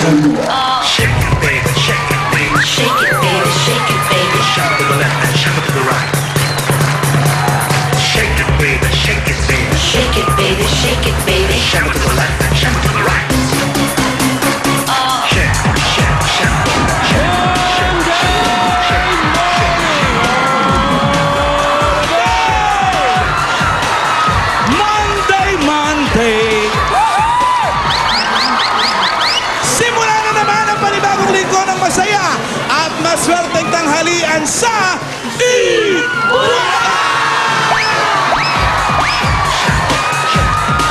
Shake it, baby, shake it, baby. Shake it, baby, shake it, baby. Shake it to the left and shake it to the right. Shake it, baby, shake it, baby. Shake it, baby, shake it, baby. Shake it to the left and shake it to the right. Shake, shake, shake, Monday! Simula na naman ang panibagong linggo ng masaya at maswerteng tanghalian sa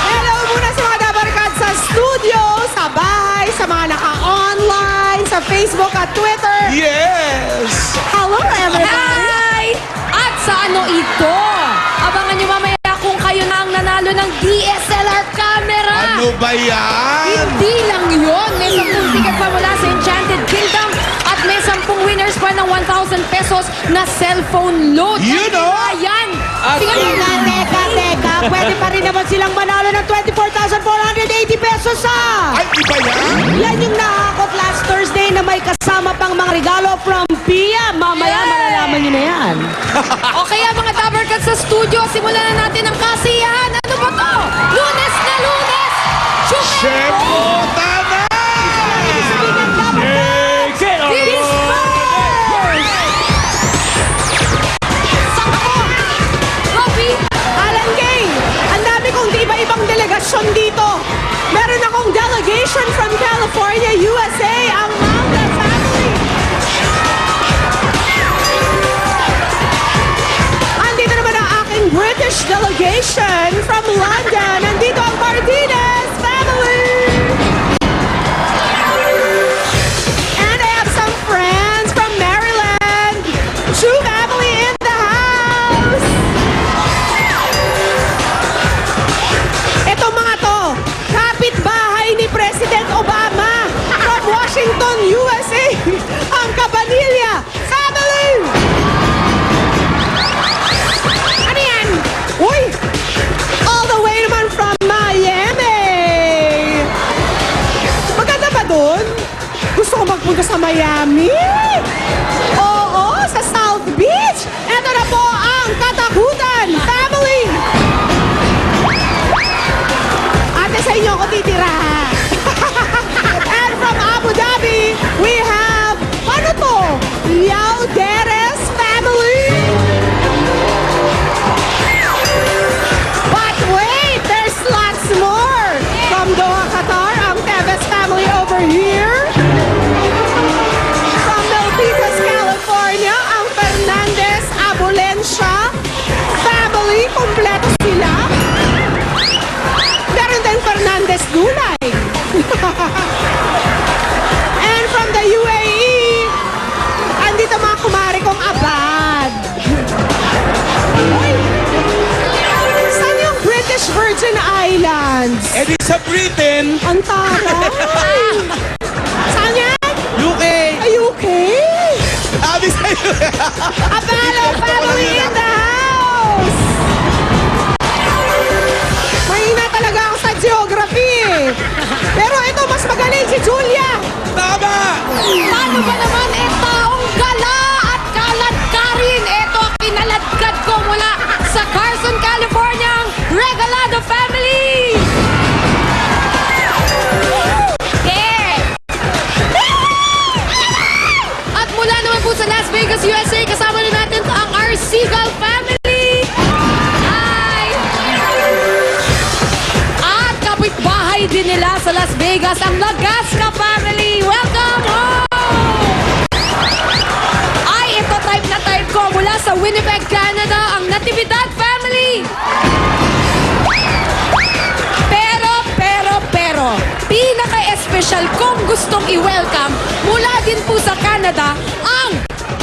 Hello muna sa mga dabarkad sa studio, sa bahay, sa mga naka-online, sa Facebook at Twitter. Yes! Hello everybody! Hi! At sa ano ito? Abangan nyo mamaya kung kayo na ang nanalo ng DSLR camera. Ano ba yan? Hindi lang yun. May 10 ticket pa mula sa Enchanted Kingdom at may 10 winners pa ng 1,000 pesos na cellphone load. You know? Ayan! Teka, teka. Pwede pa rin naman silang manalo ng 24,480 pesos Ay, iba yan? Yan yung nakakot last Thursday na may kasama pang mga regalo from Pia. Mamaya Yes! malalaman nyo na yan. O kaya mga Dabarkad sa studio, simulan na natin ang kasiyahan. Ano ba to? Lunes na Lunes! Shekota na! Alan Kay, ang dami kong iba-ibang delegasyon dito. Meron akong delegation from California, USA, ang Manga family. Andito naman ang aking British delegation from London. Nandito ang Martinez family. And I have some friends from Maryland. True family in the house. Itong mga to, kapitbahay ni President Obama from Washington, USA, ang Cabanilla family. Ano yan? Uy! All the way naman from Miami. Maganda ba dun? Gusto ko magpunta sa Miami. Oo, sa South Beach. Ito na po ang Katakutan family. Ate, sa inyo ako titira. And from Abu Dhabi, we have, ano to? Lauderes family. But wait, there's lots more. From Doha, Qatar, ang Tevez family over here. From Milpitas, California, ang Fernandez Abulencia family. Kompleto sila. Meron din Fernandez Gulay. And from the UAE, andito mga kumari kong abad. Uy! Saan yung British Virgin Islands? Eh di sa Britain, Ang taray! Saan yan? UK. Ay, UK? Sabi sa'yo. Apollo family in the house! Mahina talaga ako sa geography eh. Pero ito, mas magaling si Julia. Tama! Paano ba naman taong gala at kalat ka rin? Ito ang kinaladkad ko mula sa Carson, California, ang Regalado family! Yeah! At mula naman po sa Las Vegas, USA, kasama na natin ang Arsigal family! Hi! At kapitbahay din nila sa Las Vegas, ang Lagasca family! Welcome home! Ay, ito type na type ko mula sa Winnipeg, Canada, ang Natividad family! Pero, pinaka-espesyal kong gustong i-welcome mula din po sa Canada, ang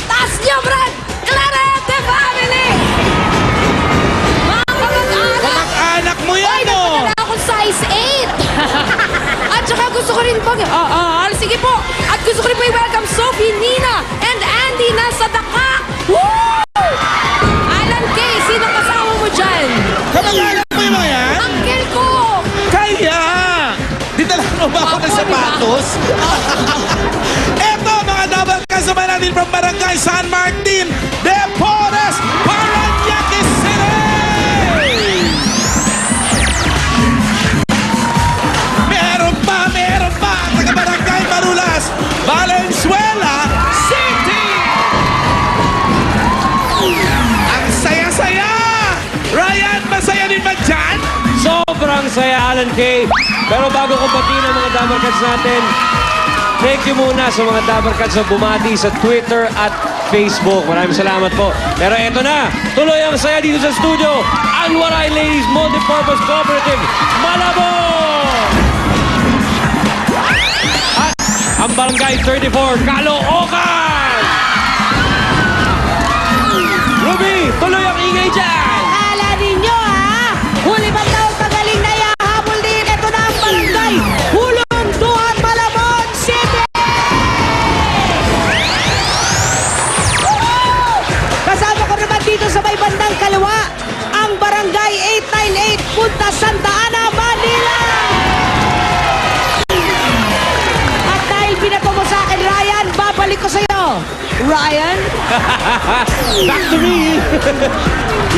Taas Brad Clarete family! Mga kamag-anak! Kamag-anak mo Ay, yan, no? nagpadala akong size 8! At saka gusto ko rin pag... sige po! At gusto ko rin po i-welcome Sophie, Nina, and Andy na sa Daka! Woo! Alan K, sino kasama mo dyan? Kamag-anak mo yung mga yan? Uncle ko! Kaya! Di talaga mo ba ako ng sapatos? sapatos. Eto, mga double kasama natin from Barangay San Martin, Deportes, Parañaque City! Meron pa! Taga Barangay Marulas, Valenzuela City! Ang saya-saya! Ryan, masaya din ba dyan? Sobrang saya, Alan Kay. Pero bago ko batiin ang mga Dabarkads natin, thank you muna sa mga Dabarkads na bumati sa Twitter at Facebook. Maraming salamat po. Pero eto na, tuloy ang saya dito sa studio. Anwaray Ladies Multipurpose Cooperative, Malabon! At ang Barangay 34, Caloocan! Ruby, tuloy ang ingay dyan! Kala ninyo, ha? Huli bang daw pagaling na yahabol din. Ito na ang barangay. Hulunduhan, Malabon City! Kasama ko naman dito sa may bandang kaliwa, ang barangay 898, Punta Santa Ana, Manila! At dahil binato mo sa akin, Ryan, babalik ko sa'yo. Ryan? Back to me!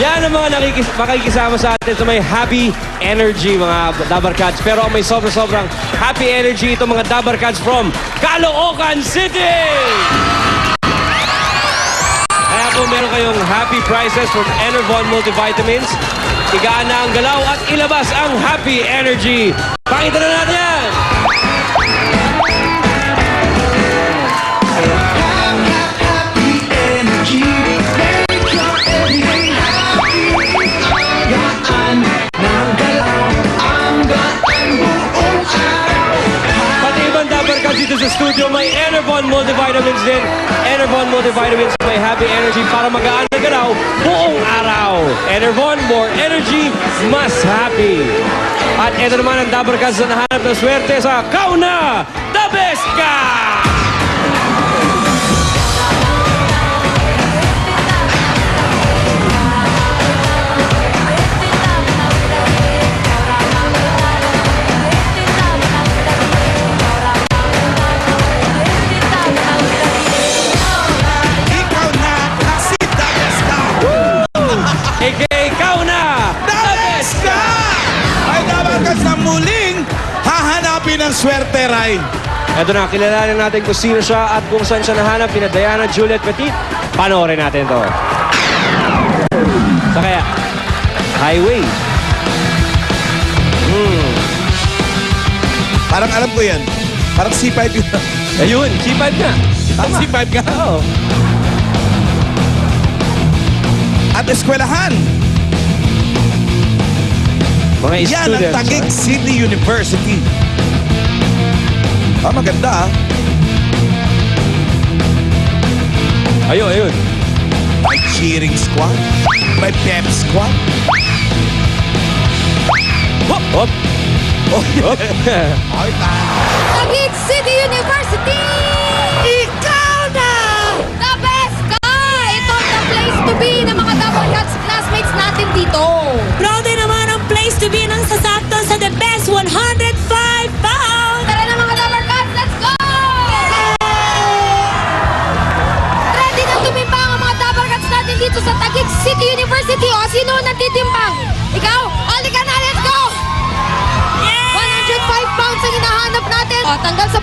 Yan ang mga makikisama sa atin sa may happy energy, mga Dabarkads. Pero ang may sobrang happy energy, itong mga Dabarkads from Caloocan City! Kaya kung meron kayong happy prizes from Enervon Multivitamins, igaan na ang galaw at ilabas ang happy energy. Pakita na natin yan! Pati ibang Dabarkads dito sa studio, may Enervon Multivitamins din. Enervon Multivitamins may happy energy para magaan na galaw buong araw. Enervon, more energy, mas happy. At ito naman ang Dabarkads na nahanap ng swerte sa Kauna, the best ka! Ikaw na si Dabeska! A.K.A. Kauna, Dabeska! Ay Dabarkads na muling hahanapin ang swerte, Ray. Ito na, kilalanin natin kung sino siya at kung saan siya nahanap. Pina Diana Juliet Petit. Panoorin natin to. Sa kaya, highway. Parang alam ko yan. Parang C5 yun. Ayun, C5 nga. Parang C5 ka. Oo. At eskwelahan. Mga Yan ang students. Taguig City University. Ah, maganda ah. Ayun. May cheering squad. May pep squad. Hop, hop. Oh, Hop. Ay, Taguig City University! Ikaw na! The best ka! Ito ang the place to be ng mga Dabarkads classmates natin dito. Proud din naman ang place to be ng sasakto sa the best 105 pounds! Tara na mga Dabarkads, let's go! Ready na tumimbang ang mga Dabarkads natin dito sa Taguig City University. O, sino ang nagtitimbang? Ikaw? Halika na, let's go! 105 pounds ang hinahanap natin. O, tanggal sa